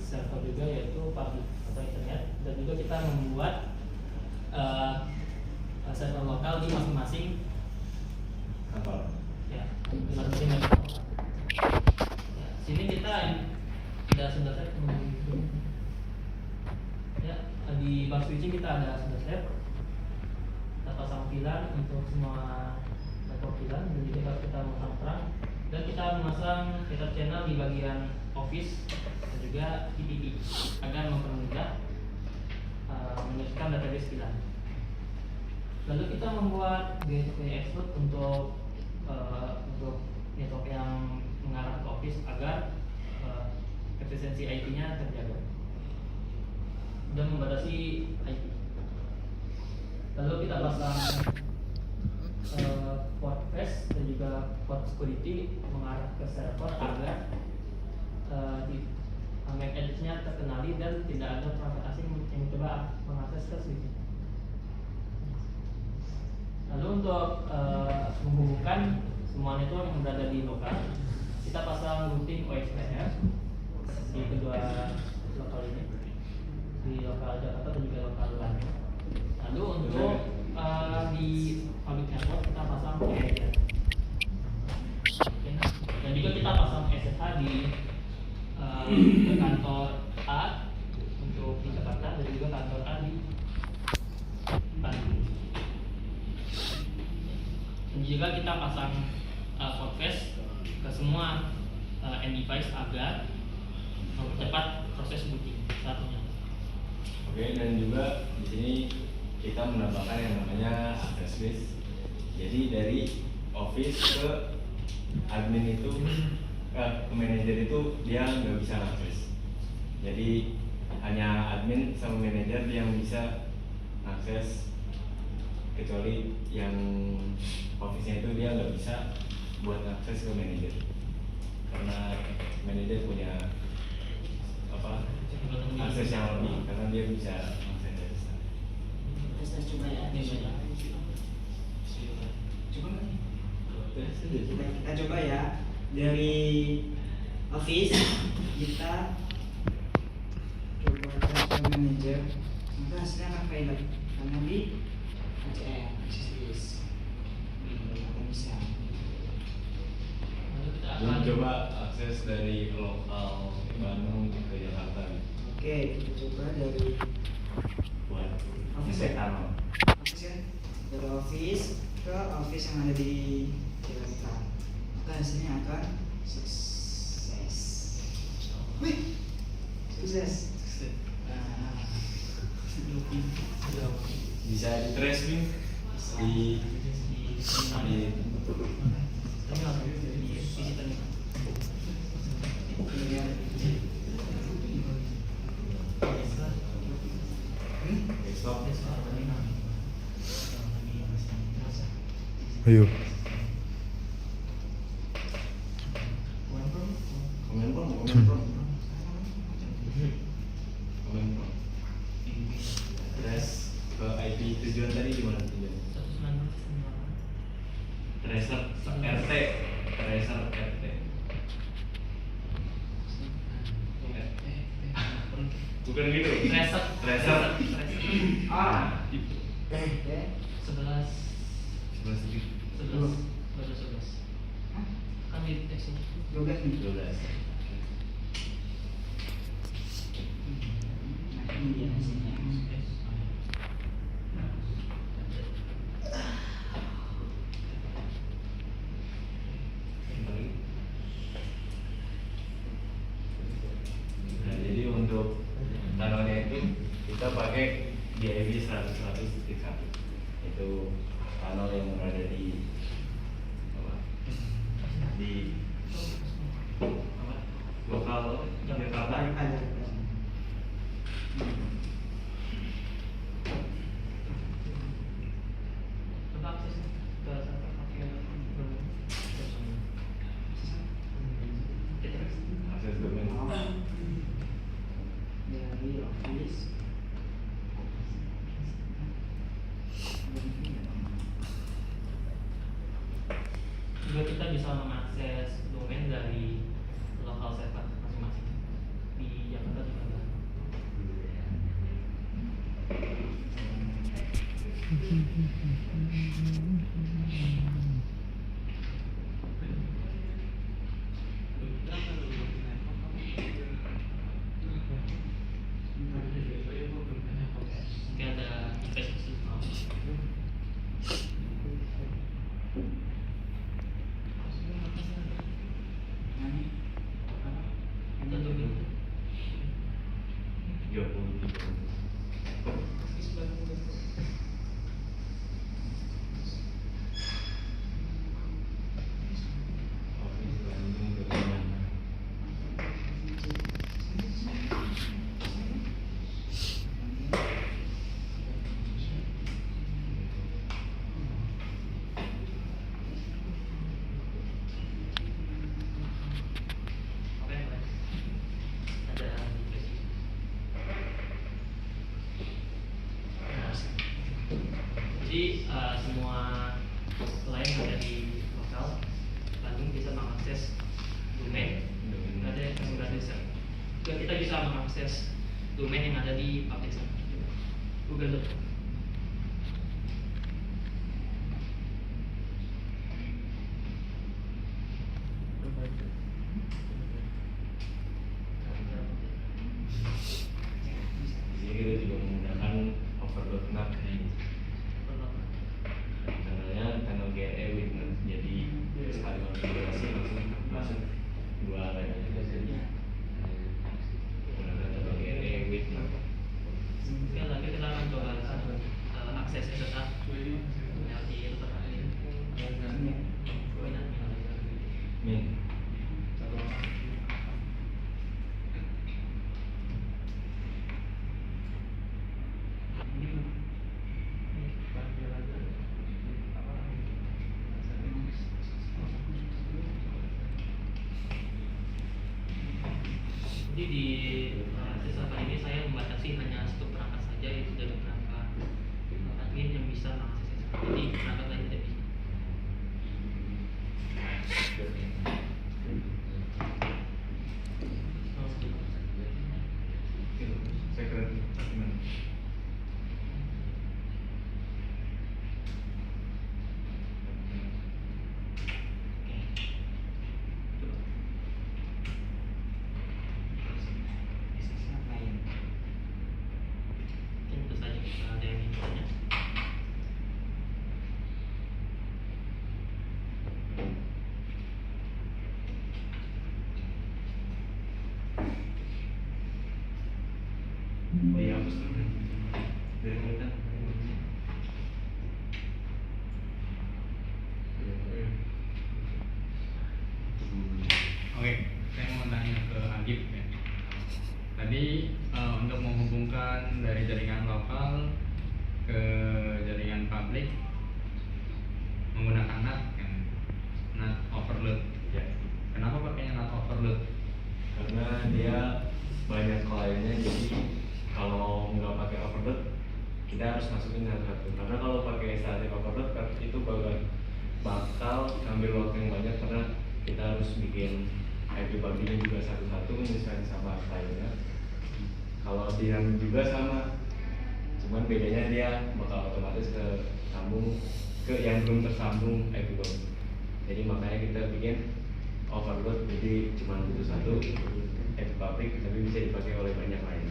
server juga, yaitu public atau internet, dan juga kita membuat server lokal di masing-masing kantor. Ya, di masing-masing kantor. Ya, sini kita ada sudah set ya, di bar switching kita ada sudah set. Kita pasang VLAN untuk semua network VLAN, dan juga kita memasang terang, dan kita memasang Ether channel di bagian Office dan juga TTP agar mempermudah menyusun database VLAN. Lalu kita membuat gateway export untuk network yang mengarah ke Office agar efisiensi IP-nya terjaga dan membatasi IP. Lalu kita pasang port flash dan juga port security mengarah ke server agar MAC address-nya terkenali dan tidak ada perangkat asing yang coba mengakses ke switch. Lalu untuk menghubungkan semua network yang berada di lokal, kita pasang routing OSPF di kedua lokal ini, di lokal Jakarta dan juga lokal lainnya. Lalu untuk di public network kita pasang EIR. Dan juga kita pasang SSH di kantor A untuk di Jakarta dan juga kantor A di Bandung. Dan juga kita pasang port flash ke semua end device agar mempercepat proses booting satunya. Oke, dan juga di sini kita menambahkan yang namanya access list. Jadi dari Office ke admin itu ke manajer itu dia nggak bisa akses. Jadi hanya admin sama manajer yang bisa akses, kecuali yang Office-nya itu dia nggak bisa buat akses ke manajer karena manajer punya akses yang lebih karena dia bisa akses dari sana. Kita coba ya. Kita coba ya, dari Office kita coba ke manager, maka hasilnya akan failed karena di ACR access list akan bisa. Jadi coba akses dari lokal Bandung ke Jakarta. Oke, kita coba dari Buat Office ya? Office kan? Dari Office ke Office yang ada di Jakarta, maka hasilnya akan sukses. Wih, sukses. Nah, Bisa di trace nih di desktop. Ayo. Trace ke IP tujuan tadi di mana tujuan? Tracer RT, tracer RT. Bukan gitu. Tracer. Ah. Oke. 11 kan di teks ini 12 nih. 12. Nah, ini dia hasilnya. Nah, jadi untuk channelnya itu kita pakai DIV 100.1 itu channel yang berada di lokal Jakarta. coba akses ke server pakai Akses domain. Dari Office. juga kita bisa mengakses domain dari lokal server masing-masing di Jakarta. Mungkin ada investasi mau. Tentu dulu. 30. Office Bandung dengan Oke, Mas. Ada investasi. Jadi semua klien yang ada di lokal Bandung bisa mengakses domain yang ada yang sudah desa. Juga kita bisa mengakses domain yang ada di public server Google.com. di sini kita juga menggunakan overload.map. Channelnya channel GRE Witness, jadi sekali konfigurasi langsung masuk 2 line menggunakan channel GRE Witness. Sekali lagi kita akan coba akses SSH yang di router ini. Min. Jadi di sesi ini saya membatasi hanya satu perangkat saja, yaitu dari perangkat admin yang bisa mengakses SSH. Jadi perangkat lain tidak bisa. Secret document. Tentu saja bisa ada yang ingin tanya. Dihapus dulu. Biar kelihatan. Oke, saya mau tanya ke Agip ya. Tadi untuk menghubungkan dari jaringan lokal ke jaringan publik menggunakan NAT, kan? NAT overload. Ya. Kenapa pakainya NAT overload? Karena dia banyak kliennya, jadi kalau nggak pakai overload kita harus masukin satu-satu. Karena kalau pakai static overload itu bakal ngambil waktu yang banyak, karena kita harus bikin IP publiknya juga satu-satu menyesuaikan sama kliennya. Kalau dinamik juga sama, cuman bedanya dia bakal otomatis ke sambung ke yang belum tersambung IP publik. Jadi makanya kita bikin overload, jadi cuma butuh satu IP public tapi bisa dipakai oleh banyak lain.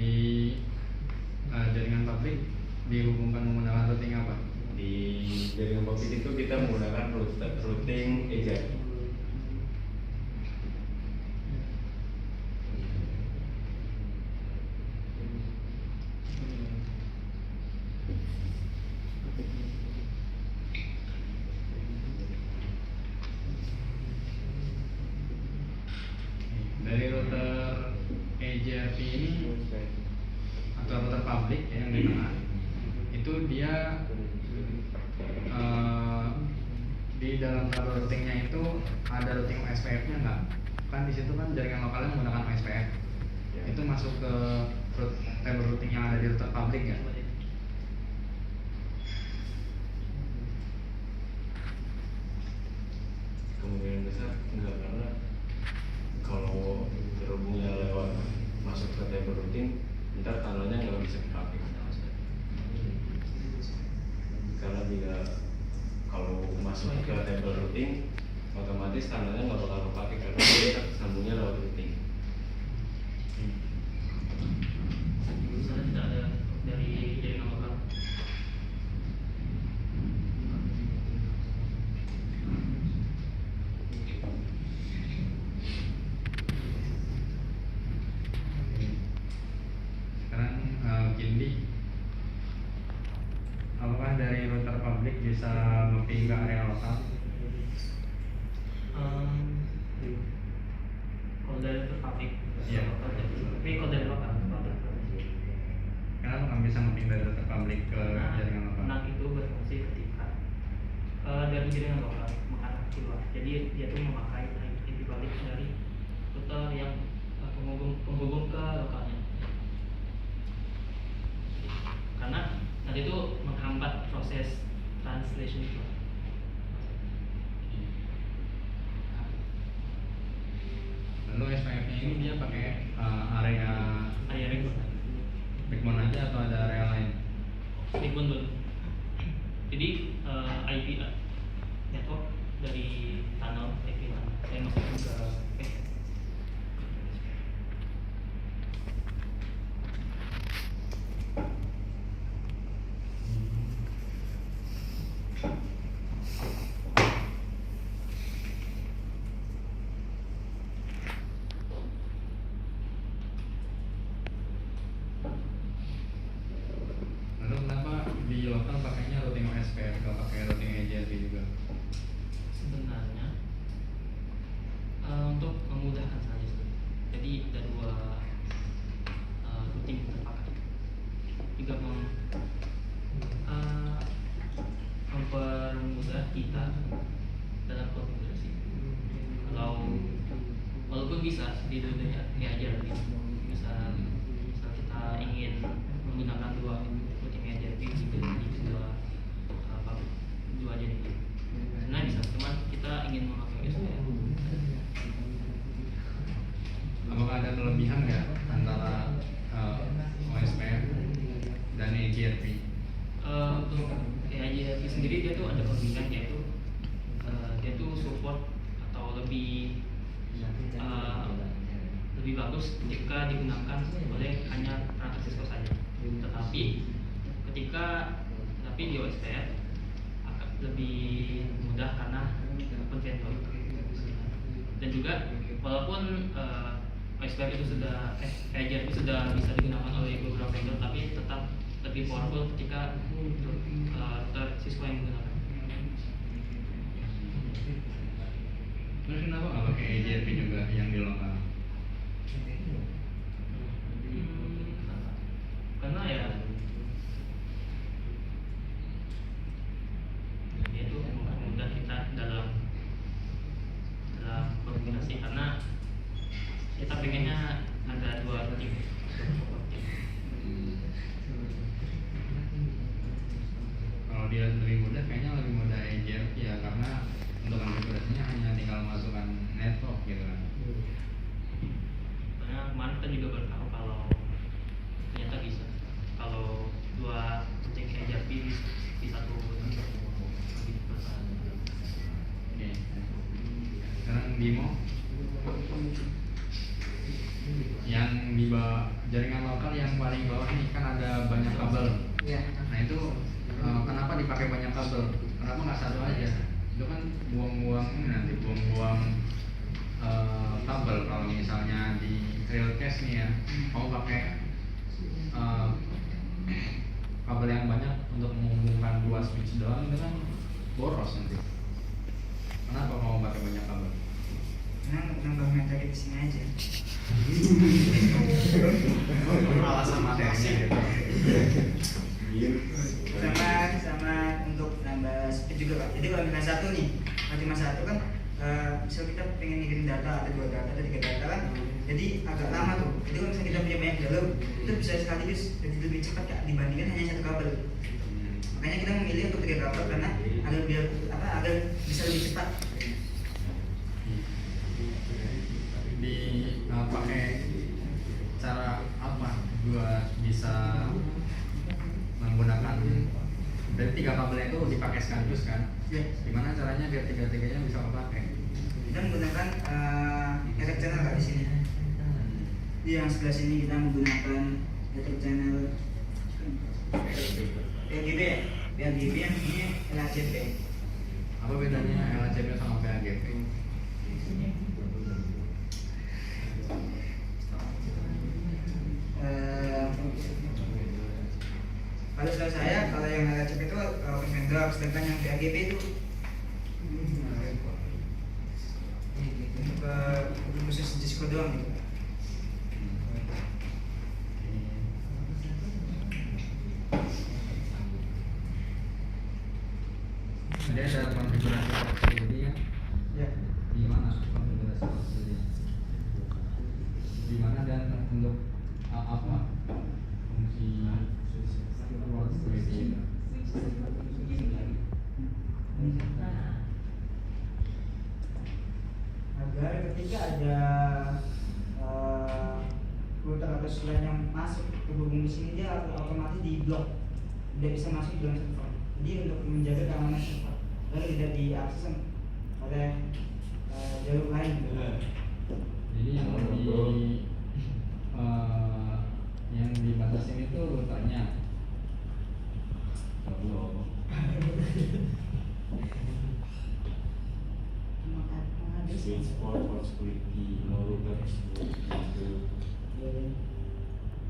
Di jaringan publik dihubungkan menggunakan routing apa? Di jaringan publik itu kita menggunakan routing AJAK. Dari router EJRP ini atau router publik yang di tengah itu dia di dalam tabel routingnya itu ada routing OSPF-nya nggak? Kan di situ kan jaringan lokalnya menggunakan OSPF. Ya. Itu masuk ke tabel routing yang ada di router publik ya? Kemungkinan besar enggak, karena kalau bakal kepake karena dia sambungnya lewat routing. Di sana tidak ada dari jaringan lokal. Sekarang Kindi, apakah dari router publik bisa mapping ke area lokal? Kalau dari publik, Iya. tapi kalau dari lokal, Kenapa nggak bisa mapping dari router publik ke jaringan lokal? NAC itu berfungsi ketika dari jaringan lokal mengarah keluar. Jadi dia tuh memakai IP balik dari router yang penghubung ke lokalnya. Karena nanti itu menghambat proses translation itu. Lalu SPF-nya ini dia pakai area Area backbone aja atau ada area lain? backbone dulu. Jadi IP network dari tunnel IP tunnel saya masukin ke backbone. Lalu kenapa di lokal pakainya routing OSPF, nggak pakai routing AJSP juga? Sebenarnya untuk memudahkan saja sih. Jadi ada dua routing terpakai juga mempermudah kita dalam konfigurasi. Kalau walaupun bisa di dunia ini aja misal kita ingin menggunakan dua routing aja di dua jenis. Sebenarnya bisa, cuman kita ingin memakai USBF. Apakah ada kelebihan nggak antara OSPF dan AJSP? Untuk AJSP sendiri dia tuh ada kelebihan, yaitu dia tuh support atau lebih bagus ketika digunakan oleh hanya perangkat Cisco saja. Tetapi di OSPF akan lebih mudah karena vendor. Dan juga walaupun OSPF itu AJSP sudah bisa digunakan oleh beberapa vendor, tapi tetap lebih powerful ketika router Cisco yang menggunakan. Terus kenapa nggak pakai AJSP juga yang di lokal? Karena ya itu mempermudah kita dalam koordinasi, karena kita pengennya ada dua tim. Kalau dia lebih mudah, kayaknya lebih mudah AJSP ya, karena untuk konfigurasinya hanya tinggal masukkan network gitu kan. Karena kemarin kita juga baru tahu kalau ternyata bisa kalau dua kucing AJSP di satu perusahaan. Oke. Sekarang Bimo, yang di jaringan lokal yang paling bawah ini kan ada banyak kabel. Ya. Nah itu kenapa dipakai banyak kabel? Kenapa nggak satu aja? Itu kan buang-buang kabel. Kalau misalnya di real case nih ya, mau pakai kabel yang banyak untuk menghubungkan dua switch doang, itu kan boros nanti. Kenapa mau pakai banyak kabel? Karena nambah materi di sini aja. Alasan materinya gitu. Sama untuk nambah speed juga Pak. Jadi kalau misalnya satu nih, kalau cuma satu kan misal kita pengen ngirim data, ada 2 data, ada 3 data kan, jadi agak lama tuh. Jadi kalau misalnya kita punya banyak jalur, itu bisa sekaligus jadi lebih cepat Kak, dibandingkan hanya satu kabel. Makanya kita memilih untuk 3 kabel karena agar bisa lebih cepat. Pakai cara apa buat bisa menggunakan dari 3 kabel itu dipakai sekaligus kan? Ya. Gimana caranya biar 3-3-nya bisa kepakai? kita menggunakan Ether channel Kak, di sini. Di yang sebelah sini kita menggunakan Ether channel PAGP ya, PAGP yang ini LHCP. Apa bedanya LHCP sama PAGP? Kalau setahu saya, kalau yang LHCP itu open vendor, sedangkan yang PAGP itu untuk khusus Cisco doang gitu. Jadi ada konfigurasi proxy ya? Ya. Di mana konfigurasi proxy? Di mana dan untuk apa fungsi proxy? Agar ketika ada router atau selain yang masuk terhubung di sini, dia otomatis di blok, tidak bisa masuk dalam server. Jadi untuk menjaga keamanan server, lalu tidak diakses oleh jalur lain. Jadi yang dibatasi itu routernya. Switch port security, no router security.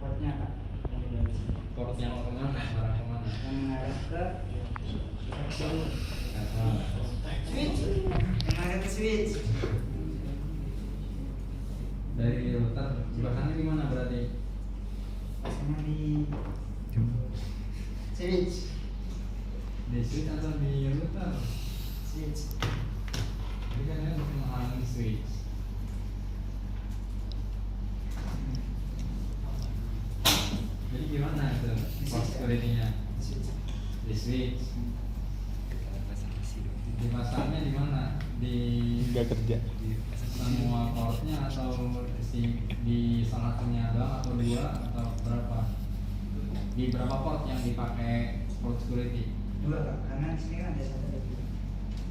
Portnya Kak, yang di dalam sini. Portnya mau kemana? Arah kemana? Yang mengarah ke Switch. mengarah ke switch. Dari router belakangnya di mana berarti? Pasangnya di switch. Di switch atau di router? Switch. Jadi kan dia untuk menghalangi switch. Jadi gimana itu port security-nya? Di switch. Dipasangnya di mana? Di Nggak kerja. semua portnya atau di salah satunya doang atau dua atau berapa? Di berapa port yang dipakai port security? Dua Kak, karena di sini kan ada satu lagi.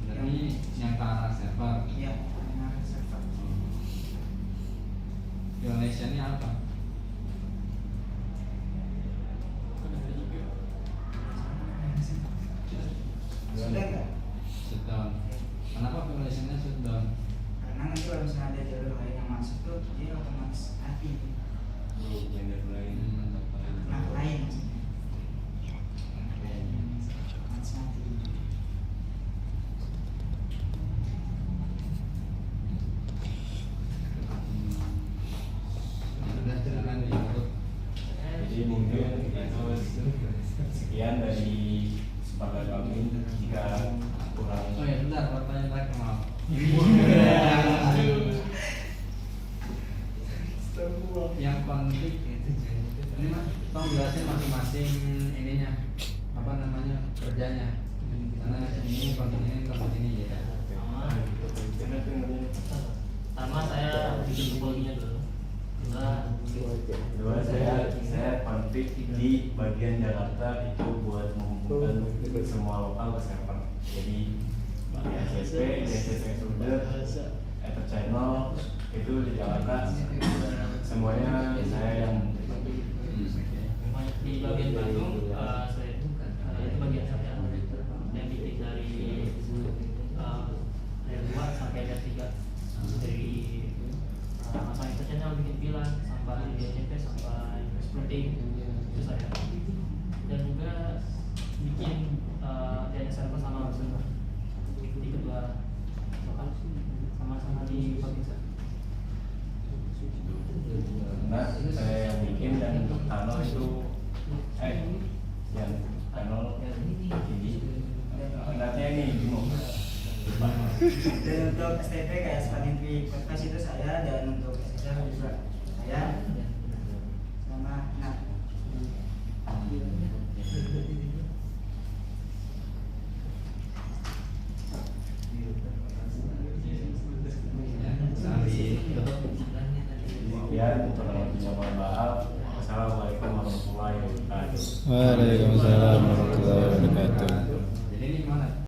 Berarti yang ke arah server. Iya, mengarah ke server. Violation-nya apa? Sudah nggak? Shutdown. Kenapa violation-nya shutdown? Karena nanti kalau misalnya ada jalur lain yang masuk tuh, dia otomatis mati. Vendor lain. Nah, lain maksudnya. Otomatis mati. Sudah silakan diurut. Jadi mungkin itu sekian dari sepakat kami. Jika kurang Oh ya, bentar, pertanyaan terakhir maaf. Yang konflik ini mas, tolong jelasin masing-masing ininya apa namanya kerjanya. Karena ini konflik ini ya. Pertama saya bikin polnya dulu. kedua saya konflik di bagian Jakarta itu buat menghubungkan semua lokal ke server. Jadi di ACSP, Suder, Ether channel itu di Jakarta semuanya saya yang Di bagian Bandung, saya itu bagian saya yang bikin dari layer 2 sampai layer 3 dari masang Ether channel, bikin pilar sampai DHCP sampai routing itu saya, dan juga bikin DNS server sama server di kedua lokal sama-sama di provinsi. Nah, saya yang bikin dan untuk tunnel itu yang tunnel tinggi. Enaknya ini bingung. Dan untuk STP kayak Spanning Tree Podcast itu saya, dan untuk SSL juga saya sama Nat. Sekian untuk mohon maaf. Wassalamualaikum warahmatullahi wabarakatuh. Waalaikumsalam warahmatullahi wabarakatuh.